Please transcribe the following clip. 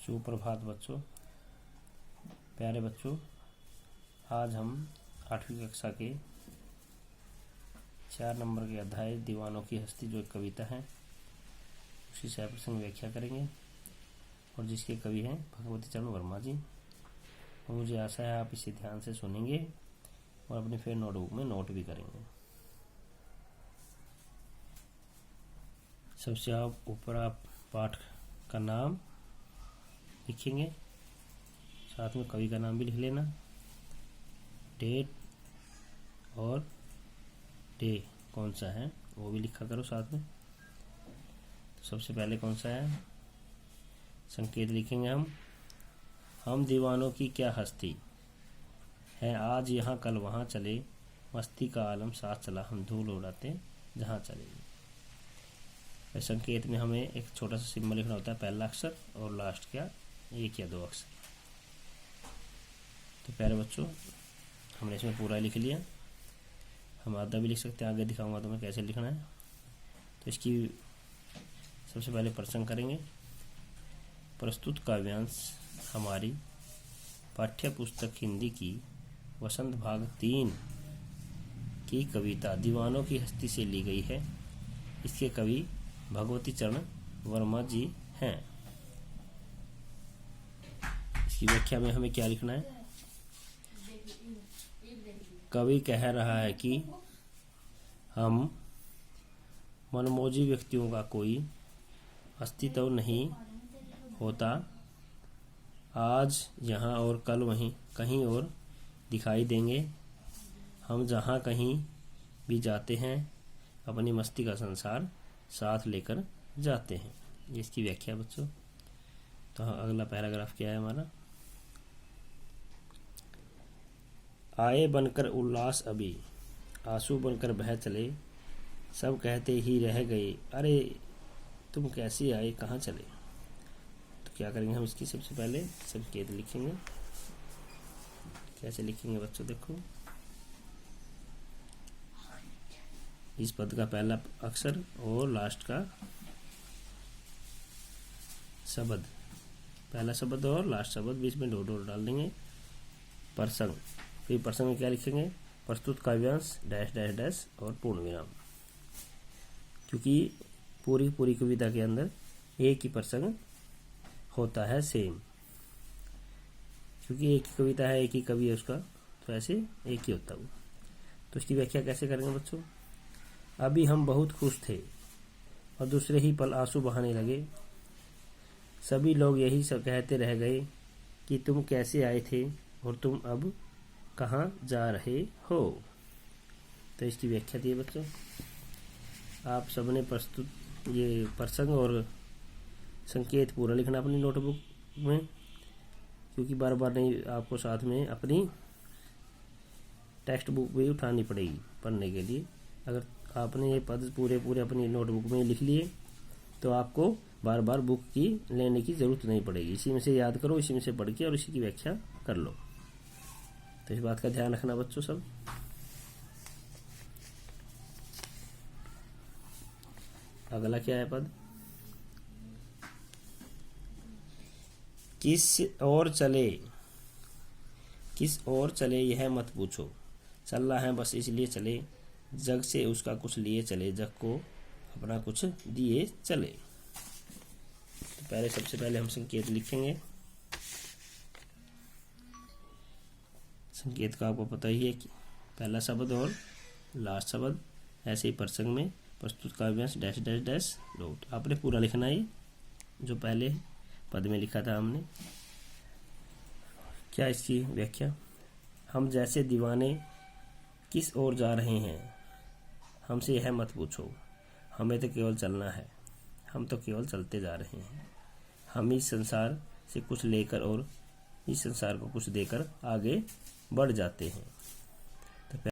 सुप्रभात बच्चों, प्यारे बच्चों। आज हम 8वीं कक्षा के 4 नंबर के अध्याय दीवानों की हस्ती, जो एक कविता है, उसी से प्रसंग व्याख्या करेंगे और जिसके कवि हैं भगवती चरण वर्मा जी। और मुझे आशा है आप इसे ध्यान से सुनेंगे और अपनी फिर नोटबुक में नोट भी करेंगे। सबसे ऊपर आप पाठ का नाम लिखेंगे, साथ में कवि का नाम भी लिख लेना, डेट और डे कौन सा है वो भी लिखा करो साथ में। तो सबसे पहले कौन सा है, संकेत लिखेंगे हम दीवानों की क्या हस्ती है, आज यहाँ कल वहाँ चले, मस्ती का आलम साथ चला, हम धूल उड़ाते जहाँ चले। संकेत में हमें एक छोटा सा सिंबल लिखना होता है, पहला अक्षर और लास्ट का 1 या 2 अक्षर। तो प्यारे बच्चों, हमने इसमें पूरा लिख लिया, हम आधा भी लिख सकते हैं, आगे दिखाऊंगा तुम्हें कैसे लिखना है। तो इसकी सबसे पहले प्रसंग करेंगे। प्रस्तुत काव्यांश हमारी पाठ्य पुस्तक हिंदी की वसंत भाग 3 की कविता दीवानों की हस्ती से ली गई है। इसके कवि भगवती चरण वर्मा जी हैं। इसकी व्याख्या में हमें क्या लिखना है, कवि कह रहा है कि हम मनमोजी व्यक्तियों का कोई अस्तित्व नहीं होता, आज यहाँ और कल वहीं कहीं और दिखाई देंगे, हम जहाँ कहीं भी जाते हैं अपनी मस्ती का संसार साथ लेकर जाते हैं। ये इसकी व्याख्या बच्चों। तो अगला पैराग्राफ क्या है हमारा, आए बनकर उल्लास अभी, आंसू बनकर बह चले, सब कहते ही रह गए, अरे तुम कैसे आए कहाँ चले। तो क्या करेंगे हम, इसकी सबसे पहले संकेत लिखेंगे। कैसे लिखेंगे बच्चों, देखो, इस पद का पहला अक्षर और लास्ट का शब्द, पहला शब्द और लास्ट शब्द, बीच में डॉट डाल देंगे। प्रसंग, फिर प्रसंग में क्या लिखेंगे, प्रस्तुत काव्यांश डैश डैश डैश और पूर्ण विराम, क्योंकि पूरी कविता के अंदर एक ही प्रसंग होता है सेम, क्योंकि एक ही कविता है, एक ही कवि है उसका, तो ऐसे एक ही होता है। तो इसकी व्याख्या कैसे करेंगे बच्चों, अभी हम बहुत खुश थे और दूसरे ही पल आंसू बहाने लगे, सभी लोग यही सब कहते रह गए कि तुम कैसे आए थे और तुम अब कहाँ जा रहे हो। तो इसकी व्याख्या दी है बच्चों। आप सबने प्रस्तुत ये प्रसंग और संकेत पूरा लिखना अपनी नोटबुक में, क्योंकि बार बार नहीं, आपको साथ में अपनी टेक्स्ट बुक भी उठानी पड़ेगी पढ़ने के लिए। अगर आपने ये पद पूरे अपनी नोटबुक में लिख लिए तो आपको बार बार बुक की लेने की जरूरत नहीं पड़ेगी, इसी में से याद करो, इसी में से पढ़ के और इसी की व्याख्या कर लो। तो इस बात का ध्यान रखना बच्चों सब। अगला क्या है पद, किस ओर चले यह मत पूछो, चल रहा है बस इसलिए चले, जग से उसका कुछ लिए चले, जग को अपना कुछ दिए चले। तो पहले सबसे पहले हम संकेत लिखेंगे। संकेत का आपको पता ही है कि पहला शब्द और लास्ट शब्द, ऐसे ही प्रसंग में प्रस्तुत काव्यांश डैश डैश डैश डॉट। आपने पूरा लिखना है जो पहले पद में लिखा था हमने। क्या इसकी व्याख्या, हम जैसे दीवाने किस ओर जा रहे हैं, हमसे यह मत पूछो, हमें तो केवल चलना है, हम तो केवल चलते जा रहे हैं, हम इस संसार से कुछ लेकर और इस संसार को कुछ देकर आगे बढ़ जाते हैं।